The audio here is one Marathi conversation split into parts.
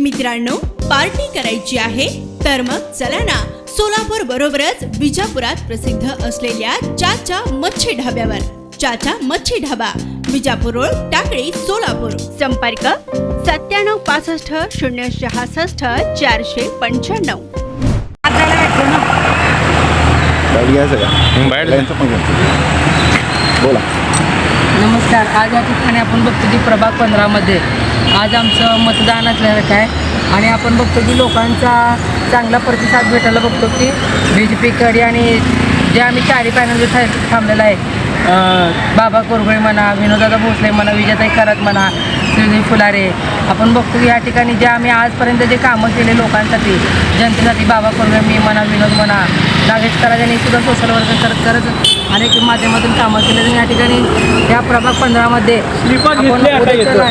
मित्रांनो, पार्टी करायची आहे तर मग चला ना, सोलापूर बरोबरच विजापुरात प्रसिद्ध असलेल्या चाचा मच्छी ढाब्यावर. चाचा मच्छी ढाबा, विजापूर रोड, टाकळी, सोलापूर. संपर्क 9765 066 495. बोला. नमस्कार. आज या ठिकाणी आपण बघतो की प्रभाग 15 मध्ये आज आमचं मतदान असल्यासारखं आहे आणि आपण बघतो की लोकांचा चांगला प्रतिसाद भेटायला बघतो की BJPकडे आणि जे आम्ही चारी पॅनल थांबलेलं आहे, बाबा कोरगळे म्हणा, विनोदादा भोसले म्हणा, विजयताई खरात म्हणा, श्रीदेवी फुलारे, आपण बघतो की या ठिकाणी जे आम्ही आजपर्यंत जे कामं केले लोकांसाठी, जनतेसाठी, बाबा कोरगळे, मी म्हणा, विनोद म्हणा, नागेश कराड यांनी सुद्धा सोशल वर्क करत अनेक माध्यमातून कामं केले. आणि या ठिकाणी या प्रभाग 15 मध्ये उद्याच्याला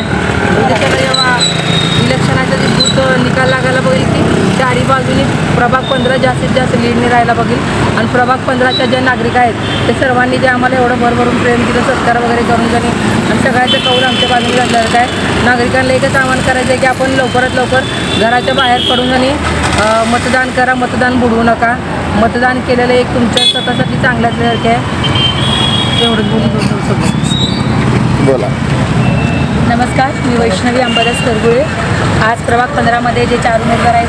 जेव्हा इलेक्शनाचा जे बूथ निकाल लागायला बघेल की चारी बाजूनी प्रभाग 15 जास्तीत जास्त लीडने राहायला बघेल आणि प्रभाग 15च्या जे नागरिक आहेत ते सर्वांनी जे आम्हाला एवढं भरभरून प्रेम दिलं, सत्कार वगैरे करून त्यांनी आणि सगळ्याचं कौल आमच्या बाजूने असल्यासारखं आहे. नागरिकांना एकच आवाहन करायचं आहे की आपण लवकरात लवकर घराच्या बाहेर पडून आणि मतदान करा, मतदान बुडवू नका. मतदान केलेलं एक तुमच्या स्वतःसाठी चांगलं असल्यासारखे आहे. एवढंच बोलून बोला. नमस्कार, मी वैष्णवी अंबादास करगुळे. आज प्रभाग 15मध्ये जे 4 उमेदवार आहेत,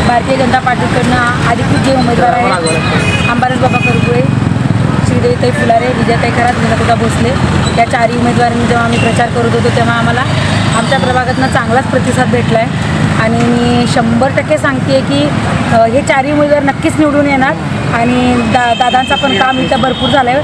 भारतीय जनता पार्टीकडनं अधिकृत जे उमेदवार आहेत, अंबादास बाबा करगुळे, श्रीदेवीताई फुलारे, विजयताई खरात, विनोदा भोसले, या 4 उमेदवारांनी जेव्हा आम्ही प्रचार करत होतो तेव्हा आम्हाला आमच्या प्रभागातनं चांगलाच प्रतिसाद भेटला आहे आणि मी 100% सांगते की हे 4 उमेदवार नक्कीच निवडून येणार आणि दादांचा पण काम इथं भरपूर झालं आहे.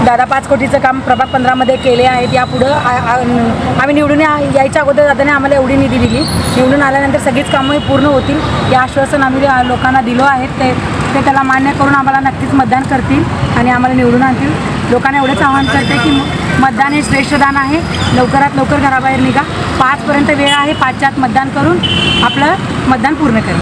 दादा 5 कोटीचं काम प्रभाग 15मध्ये केले आहेत. यापुढं आम्ही निवडून यायच्या अगोदर दादाने आम्हाला एवढी निधी दिली, निवडून आल्यानंतर सगळीच कामं पूर्ण होतील हे आश्वासन आम्ही लोकांना दिलो आहेत. ते त्याला मान्य करून आम्हाला नक्कीच मतदान करतील आणि आम्हाला निवडून आणतील. लोकांना एवढंच आवाहन करते की मतदान हे श्रेष्ठ दान आहे. लवकरात लवकर घराबाहेर निघा. 5 पर्यंत वेळ आहे. 5च्या आत मतदान करून आपलं मतदान पूर्ण करा.